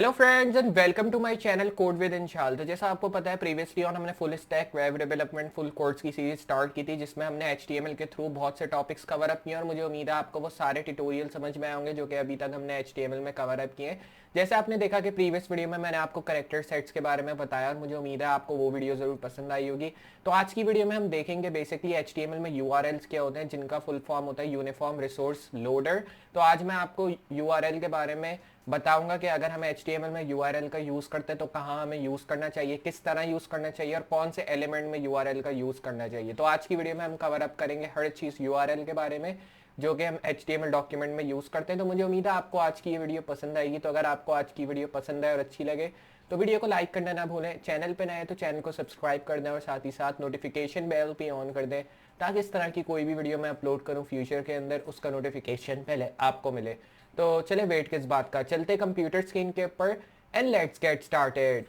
Hello friends and welcome to my channel code with Inshal. तो जैसा आपको पता है प्रीवियसली ऑन हमने full stack web development full course की सीरीज स्टार्ट की थी जिसमें हमने एचटीएमएल के थ्रू बहुत से टॉपिक्स कवर अप किए और मुझे उम्मीद है आपको वो सारे ट्यूटोरियल समझ में आए होंगे जो कि अभी तक हमने एचटीएमएल में कवर अप किए। जैसे आपने देखा कि प्रीवियस वीडियो में मैंने आपको करेक्टर सेट्स के बारे में बताया और मुझे उम्मीद है आपको वो वीडियो जरूर पसंद आई होगी। तो आज की वीडियो में हम देखेंगे बेसिकली एचटीएमएल में यूआरएल्स क्या होते हैं जिनका फुल फॉर्म होता है यूनिफॉर्म रिसोर्स लोडर। तो आज मैं आपको यूआरएल के बारे में बताऊंगा कि अगर हम HTML में URL का यूज़ करते हैं तो कहाँ हमें यूज़ करना चाहिए, किस तरह यूज़ करना चाहिए और कौन से एलिमेंट में URL का यूज़ करना चाहिए। तो आज की वीडियो में हम कवर अप करेंगे हर चीज़ URL के बारे में जो कि हम HTML डॉक्यूमेंट में यूज़ करते हैं। तो मुझे उम्मीद है आपको आज की ये वीडियो पसंद आएगी। तो अगर आपको आज की वीडियो पसंद आए और अच्छी लगे तो वीडियो को लाइक करना ना भूलें, चैनल पर नए तो चैनल को सब्सक्राइब कर दें और साथ ही साथ नोटिफिकेशन बेल भी ऑन कर दें ताकि इस तरह की कोई भी वीडियो मैं अपलोड करूँ फ्यूचर के अंदर उसका नोटिफिकेशन पहले आपको मिले। तो चले वेट किस बात का, चलते कंप्यूटर स्क्रीन के ऊपर एंड लेट्स गेट स्टार्टेड।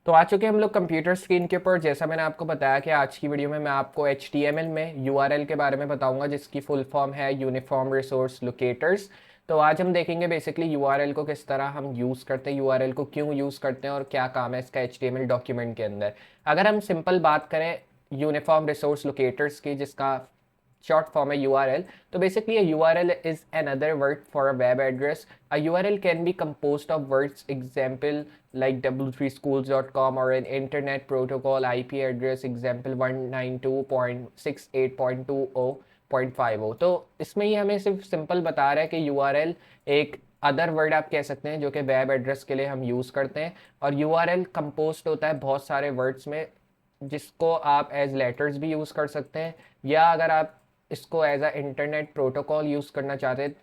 तो आ चुके हम लोग कंप्यूटर स्क्रीन के ऊपर। जैसा मैंने आपको बताया कि आज की वीडियो में मैं आपको HTML में URL के बारे में बताऊंगा जिसकी फुल फॉर्म है यूनिफॉर्म रिसोर्स लोकेटर्स। तो आज हम देखेंगे बेसिकली URL को किस तरह हम यूज़ करते हैं, URL को क्यों यूज़ करते हैं और क्या काम है इसका HTML डॉक्यूमेंट के अंदर। अगर हम सिंपल बात करें यूनिफॉर्म रिसोर्स लोकेटर्स की जिसका short form है URL. तो basically a URL is another word for a web address. A URL can be composed of words, example like w3schools.com or an internet protocol IP address, example 192.68.20.50. तो इसमें ये हमें सिर्फ simple बता रहा है कि URL एक अदर वर्ड आप कह सकते हैं जो कि वेब एड्रेस के लिए हम यूज़ करते हैं। और URL कंपोज होता है बहुत सारे वर्ड्स में जिसको आप एज लेटर्स भी यूज़ कर सकते हैं या अगर आप इसको as a internet protocol use करना चाहते हैं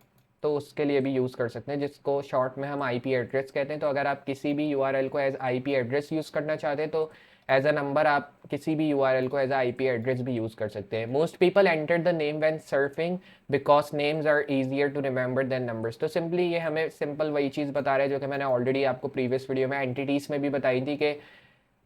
तो उसके लिए भी यूज़ कर सकते हैं जिसको शॉर्ट में हम आईपी एड्रेस कहते हैं। तो अगर आप किसी भी यूआरएल को एज आईपी एड्रेस यूज़ करना चाहते हैं तो एज अ नंबर आप किसी भी यूआरएल को एज आईपी एड्रेस भी यूज़ कर सकते हैं। Most people enter the name when surfing because names are easier to remember than numbers. तो सिंपली ये हमें सिंपल वही चीज़ बता रहा है जो कि मैंने ऑलरेडी आपको प्रीवियस वीडियो में एंटिटीज़ में भी बताई थी कि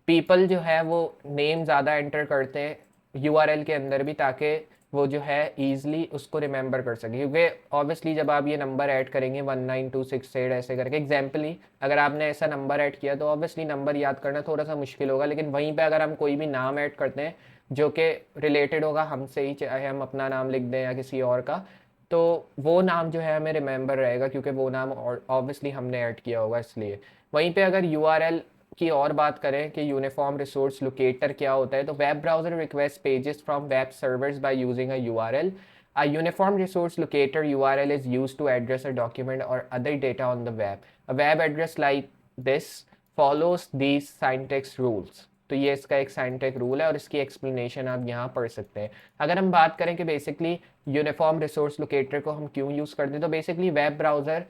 पीपल जो है वो नेम ज़्यादा एंटर करते हैं यूआरएल के अंदर भी ताकि वो जो है ईजिली उसको रिमेंबर कर सके। क्योंकि ऑब्वियसली जब आप ये नंबर ऐड करेंगे 19268 ऐसे करके एग्जाम्पली अगर आपने ऐसा नंबर ऐड किया तो ऑब्वियसली नंबर याद करना थोड़ा सा मुश्किल होगा। लेकिन वहीं पे अगर हम कोई भी नाम ऐड करते हैं जो कि रिलेटेड होगा हमसे ही, चाहे हम अपना नाम लिख दें या किसी और का, तो वो नाम जो है हमें रिमेंबर रहेगा क्योंकि वो नाम ऑब्वियसली हमने ऐड किया होगा इसलिए। वहीं पे अगर यूआरएल की और बात करें कि यूनिफॉर्म रिसोर्स लोकेटर क्या होता है तो web browser request pages from web servers by using a URL. A uniform resource locator URL is used to address a document or other data on the web. A web address like this follows these syntax rules. तो ये इसका एक साइंटेक rule है और इसकी explanation आप यहाँ पढ़ सकते हैं। अगर हम बात करें कि बेसिकली यूनिफॉर्म रिसोर्स लोकेटर को हम क्यों यूज़ करते हैं तो बेसिकली वेब ब्राउज़र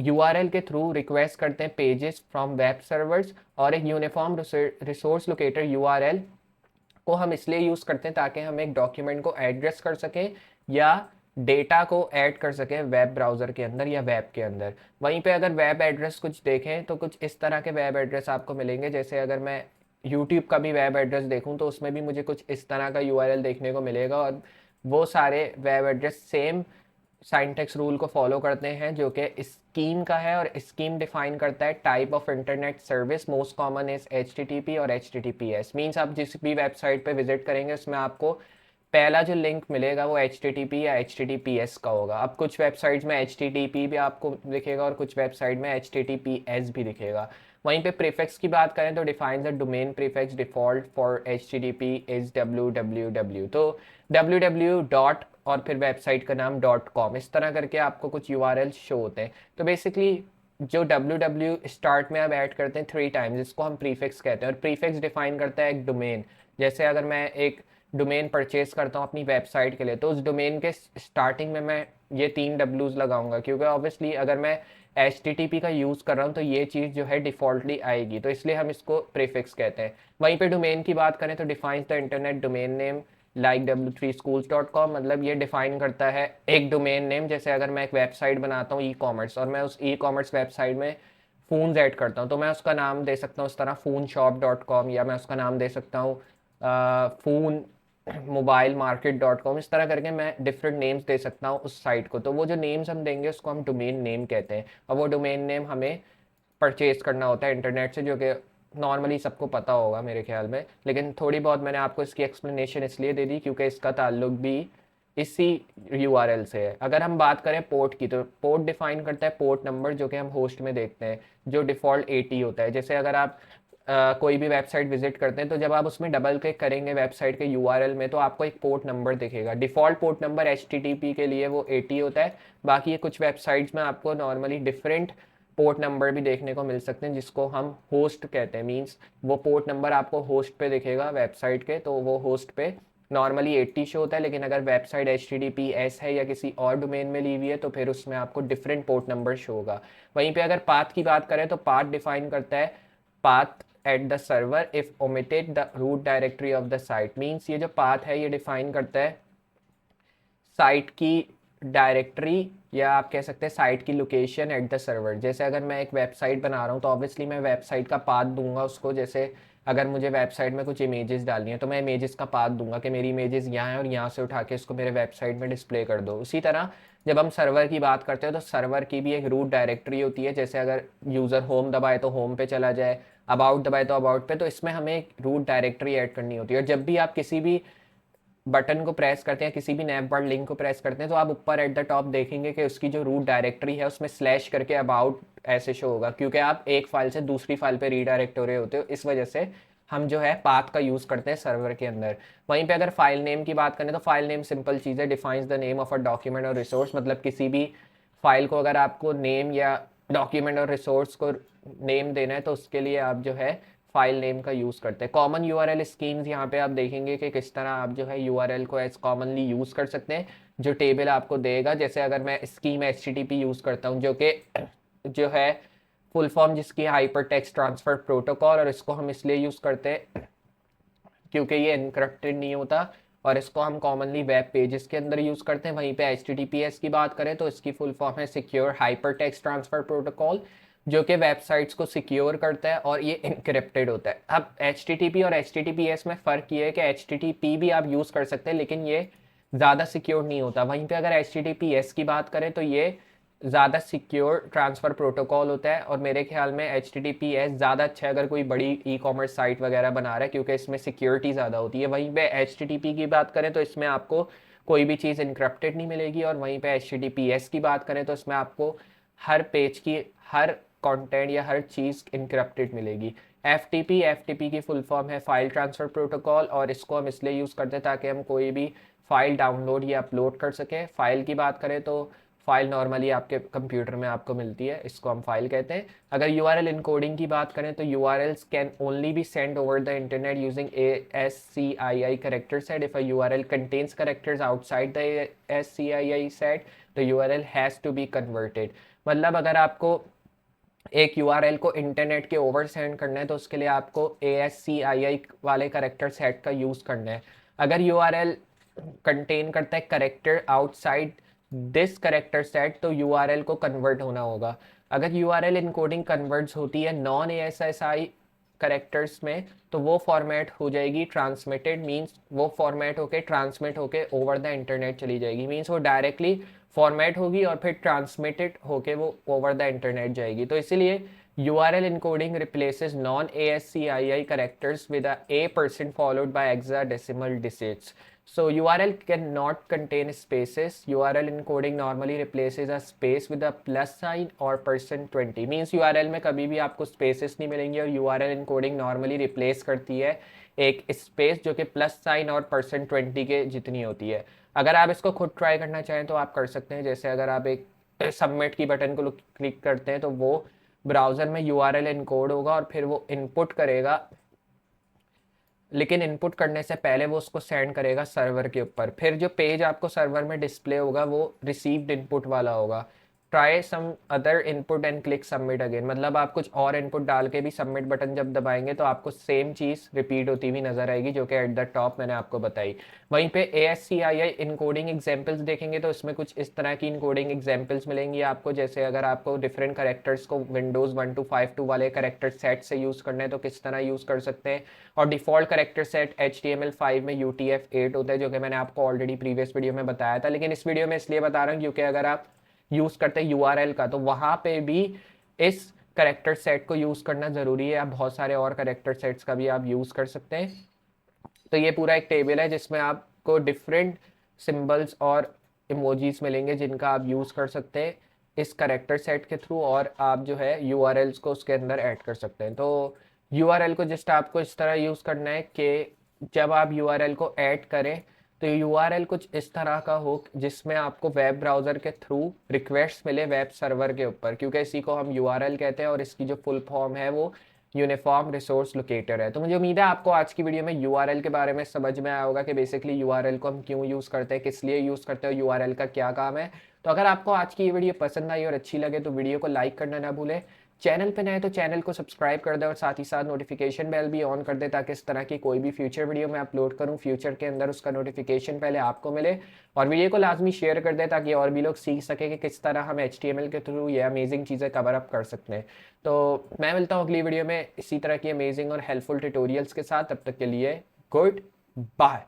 यूआरएल के थ्रू रिक्वेस्ट करते हैं पेजेस फ्रॉम वेब सर्वर्स और एक यूनिफॉर्म रिसोर्स लोकेटर यूआरएल को हम इसलिए यूज़ करते हैं ताकि हम एक डॉक्यूमेंट को एड्रेस कर सकें या डेटा को ऐड कर सकें वेब ब्राउज़र के अंदर या वेब के अंदर। वहीं पे अगर वेब एड्रेस कुछ देखें तो कुछ इस तरह के वेब एड्रेस आपको मिलेंगे। जैसे अगर मैं यूट्यूब का भी वेब एड्रेस देखूं तो उसमें भी मुझे कुछ इस तरह का यूआरएल देखने को मिलेगा और वो सारे web address same Scientex rule को फॉलो करते हैं जो कि स्कीम का है और स्कीम डिफाइन करता है type of internet service. Most common is HTTP और HTTPS। मीन्स आप जिस भी वेबसाइट पे विजिट करेंगे उसमें आपको पहला जो लिंक मिलेगा वो HTTP या HTTPS का होगा। अब कुछ वेबसाइट्स में HTTP भी आपको दिखेगा और कुछ वेबसाइट में HTTPS भी दिखेगा। वहीं पे प्रीफिक्स की बात करें तो defines the domain prefix default for HTTP is www। तो www डॉट और फिर वेबसाइट का नाम .com इस तरह करके आपको कुछ यूआरएल शो होते हैं। तो बेसिकली जो www स्टार्ट में आप ऐड करते हैं 3 टाइम्स इसको हम प्रीफिक्स कहते हैं और प्रीफिक्स डिफाइन करता है एक डोमेन। जैसे अगर मैं एक डोमेन परचेज करता हूँ अपनी वेबसाइट के लिए तो उस डोमेन के स्टार्टिंग में मैं ये 3 डब्ल्यूज लगाऊंगा क्योंकि ऑब्वियसली अगर मैं HTTP का यूज़ कर रहा हूँ तो ये चीज़ जो है डिफ़ॉल्टली आएगी, तो इसलिए हम इसको प्रीफिक्स कहते हैं। वहीं पे डोमेन की बात करें तो defines the internet domain name like w3schools.com। मतलब ये डिफाइन करता है एक डोमेन नेम। जैसे अगर मैं एक वेबसाइट बनाता हूँ कॉमर्स और मैं उस कॉमर्स वेबसाइट में फ़ोन्स ऐड करता हूँ तो मैं उसका नाम दे सकता हूँ उस तरह फ़ोनशॉप.com या मैं उसका नाम दे सकता हूँ फ़ोन मोबाइल मार्केट.com। इस तरह करके मैं डिफरेंट नेम्स दे सकता हूँ उस साइट को। तो वो जो नेम्स हम देंगे उसको हम डोमेन नेम कहते हैं और वो डोमेन नेम हमें परचेज करना होता है इंटरनेट से, जो कि नॉर्मली सबको पता होगा मेरे ख्याल में, लेकिन थोड़ी बहुत मैंने आपको इसकी एक्सप्लेनेशन इसलिए दे दी क्योंकि इसका ताल्लुक भी इसी यूआरएल से है। अगर हम बात करें पोर्ट की, तो पोर्ट डिफाइन करता है पोर्ट नंबर, जो कि हम होस्ट में देखते हैं, जो डिफ़ॉल्ट 80 होता है। जैसे अगर आप कोई भी वेबसाइट विजिट करते हैं तो जब आप उसमें डबल क्लिक करेंगे वेबसाइट के यूआरएल में, तो आपको एक पोर्ट नंबर दिखेगा। डिफ़ॉल्ट पोर्ट नंबर एचटीटीपी के लिए वो 80 होता है। बाकी ये कुछ वेबसाइट्स में आपको नॉर्मली डिफरेंट पोर्ट नंबर भी देखने को मिल सकते हैं, जिसको हम होस्ट कहते हैं। मींस वो पोर्ट नंबर आपको होस्ट पे दिखेगा वेबसाइट के, तो वो होस्ट पे नॉर्मली 80 शो होता है, लेकिन अगर वेबसाइट HTTPS है या किसी और डोमेन में ली हुई है तो फिर उसमें आपको डिफरेंट पोर्ट नंबर शो होगा। वहीं पे अगर पाथ की बात करें तो पाथ डिफाइन करता है path at the server if omitted the root directory of the site. Means ये जो पाथ है ये डिफाइन करता है साइट की डायरेक्टरी, या आप कह सकते हैं साइट की लोकेशन एट द सर्वर। जैसे अगर मैं एक वेबसाइट बना रहा हूँ तो ऑब्वियसली मैं वेबसाइट का पाथ दूंगा उसको। जैसे अगर मुझे वेबसाइट में कुछ इमेजेस डालनी है तो मैं इमेजेस का पाथ दूंगा कि मेरी इमेजेस यहाँ है और यहाँ से उठा के इसको मेरे वेबसाइट में डिस्प्ले कर दो। उसी तरह जब हम सर्वर की बात करते हैं तो सर्वर की भी एक रूट डायरेक्टरी होती है। जैसे अगर यूज़र होम दबाए तो होम पे चला जाए, अबाउट दबाए तो अबाउट पे, तो इसमें हमें एक रूट डायरेक्टरी ऐड करनी होती है। और जब भी आप किसी भी बटन को प्रेस करते हैं, किसी भी नैव बार लिंक को प्रेस करते हैं, तो आप ऊपर एट द टॉप देखेंगे कि उसकी जो रूट डायरेक्टरी है उसमें स्लैश करके अबाउट ऐसे शो होगा, क्योंकि आप एक फाइल से दूसरी फाइल पे रीडायरेक्ट हो रहे होते हो। इस वजह से हम जो है पाथ का यूज़ करते हैं सर्वर के अंदर। वहीं पे अगर फाइल नेम की बात करें तो फाइल नेम सिंपल चीज़ है, defines the name of a document और रिसोर्स। मतलब किसी भी फाइल को अगर आपको नेम या डॉक्यूमेंट और रिसोर्स को नेम देना है तो उसके लिए आप जो है फाइल नेम का यूज़ करते हैं। कॉमन यूआरएल स्कीम्स यहाँ पे आप देखेंगे कि किस तरह आप जो है यूआरएल को एज कॉमनली यूज़ कर सकते हैं, जो टेबल आपको देगा। जैसे अगर मैं स्कीम HTTP यूज़ करता हूँ, जो कि जो है फुल फॉर्म जिसकी हाइपर टेक्स्ट ट्रांसफर प्रोटोकॉल, और इसको हम इसलिए यूज़ करते हैं क्योंकि ये इनक्रप्टेड नहीं होता, और इसको हम कॉमनली वेब पेजेस के अंदर यूज़ करते हैं। वहीं पे HTTPS की बात करें तो इसकी फुल फॉर्म है secure hyper text transfer protocol, जो कि वेबसाइट्स को सिक्योर करता है और ये इनक्रिप्टेड होता है। अब HTTP और HTTPS में फ़र्क ये है कि HTTP भी आप यूज़ कर सकते हैं, लेकिन ये ज़्यादा सिक्योर नहीं होता। वहीं पे अगर HTTPS की बात करें तो ये ज़्यादा सिक्योर ट्रांसफ़र प्रोटोकॉल होता है, और मेरे ख्याल में HTTPS ज़्यादा अच्छा है अगर कोई बड़ी ई-कॉमर्स साइट वगैरह बना रहा है, क्योंकि इसमें सिक्योरिटी ज़्यादा होती है। वहीं पे HTTP की बात करें तो इसमें आपको कोई भी चीज़ इनक्रप्टेड नहीं मिलेगी, और वहीं पे HTTPS की बात करें तो इसमें आपको हर पेज की हर कंटेंट या हर चीज़ इनक्रप्टेड मिलेगी। FTP की फुल फॉर्म है फाइल ट्रांसफ़र प्रोटोकॉल, और इसको हम इसलिए यूज़ करते हैं ताकि हम कोई भी फाइल डाउनलोड या अपलोड कर सकें। फ़ाइल की बात करें तो फाइल नॉर्मली आपके कंप्यूटर में आपको मिलती है, इसको हम फाइल कहते हैं। अगर URL इनकोडिंग की बात करें तो URLs can only be send over the internet using ASCII character set. If a URL contains characters outside the ASCII set, तो URL has to be converted. मतलब अगर आपको एक URL को इंटरनेट के ओवर सेंड करना है तो उसके लिए आपको ASCII वाले करेक्टर सेट का यूज़ करना है। अगर URL कंटेन करता है character outside this character set, तो URL को कन्वर्ट होना होगा। अगर URL इनकोडिंग कन्वर्ट्स होती है नॉन ASCII करेक्टर्स में, तो वो फॉर्मेट हो जाएगी ट्रांसमिटेड। मींस वो फॉर्मेट होके ट्रांसमिट होके ओवर द इंटरनेट चली जाएगी। मींस वो डायरेक्टली फॉर्मेट होगी और फिर ट्रांसमिटेड होके वो ओवर द इंटरनेट जाएगी। तो इसीलिए URL encoding replaces non-ASCII characters with a % followed by hexadecimal digits. So URL cannot contain spaces. URL encoding normally replaces a space with a plus sign or %20. Means URL में कभी भी आपको spaces नहीं मिलेंगे, और URL encoding normally replace करती है एक स्पेस जो कि प्लस साइन और %20 के जितनी होती है। अगर आप इसको खुद ट्राई करना चाहें तो आप कर सकते हैं। जैसे अगर आप एक सबमिट की बटन को क्लिक करते हैं तो वो ब्राउज़र में URL इनकोड होगा और फिर वो इनपुट करेगा, लेकिन इनपुट करने से पहले वो उसको सेंड करेगा सर्वर के ऊपर। फिर जो पेज आपको सर्वर में डिस्प्ले होगा वो रिसीव्ड इनपुट वाला होगा। Try some other input and click submit again. मतलब आप कुछ और इनपुट डाल के भी सबमिट बटन जब दबाएंगे तो आपको सेम चीज़ रिपीट होती हुई नजर आएगी, जो कि एट द टॉप मैंने आपको बताई। वहीं पे ASCII इनकोडिंग एग्जांपल्स देखेंगे तो इसमें कुछ इस तरह की इनकोडिंग एग्जांपल्स मिलेंगी आपको। जैसे अगर आपको डिफरेंट करेक्टर्स को विंडोज़ 1 to 5 वाले करेक्टर सेट से यूज़ करना है तो किस तरह यूज़ कर सकते हैं। और डिफ़ॉल्ट करेक्टर सेट HTML5 में UTF-8 होता है, जो कि मैंने आपको ऑलरेडी प्रीवियस वीडियो में बताया था, लेकिन इस वीडियो में इसलिए बता रहा हूँ क्योंकि अगर आप यूज़ करते हैं URL का तो वहाँ पे भी इस करेक्टर सेट को यूज़ करना ज़रूरी है, आप बहुत सारे और करेक्टर सेट्स का भी आप यूज़ कर सकते हैं। तो ये पूरा एक टेबल है जिसमें आपको डिफरेंट सिंबल्स और इमोजीज मिलेंगे जिनका आप यूज़ कर सकते हैं इस करेक्टर सेट के थ्रू, और आप जो है यूआरएल्स को उसके अंदर ऐड कर सकते हैं। तो यूआरएल को जस्ट आपको इस तरह यूज़ करना है कि जब आप यूआरएल को ऐड करें तो यूआरएल कुछ इस तरह का हो जिसमें आपको वेब ब्राउज़र के थ्रू रिक्वेस्ट मिले वेब सर्वर के ऊपर, क्योंकि इसी को हम यूआरएल कहते हैं और इसकी जो फुल फॉर्म है वो यूनिफॉर्म रिसोर्स लोकेटर है। तो मुझे उम्मीद है आपको आज की वीडियो में यूआरएल के बारे में समझ में आया होगा कि बेसिकली यूआरएल को हम क्यों यूज़ करते हैं, किस लिए यूज़ करते हैं, यूआरएल का क्या काम है। तो अगर आपको आज की ये वीडियो पसंद आई और अच्छी लगे तो वीडियो को लाइक करना ना भूलें, चैनल पे नए तो चैनल को सब्सक्राइब कर दें और साथ ही साथ नोटिफिकेशन बेल भी ऑन कर दें ताकि इस तरह की कोई भी फ्यूचर वीडियो मैं अपलोड करूं फ्यूचर के अंदर उसका नोटिफिकेशन पहले आपको मिले। और वीडियो को लाजमी शेयर कर दें ताकि और भी लोग सीख सकें कि किस तरह हम HTML के थ्रू ये अमेजिंग चीज़ें कवर अप कर सकते हैं। तो मैं मिलता हूँ अगली वीडियो में इसी तरह की अमेजिंग और हेल्पफुल ट्यूटोरियल्स के साथ। तब तक के लिए गुड बाय।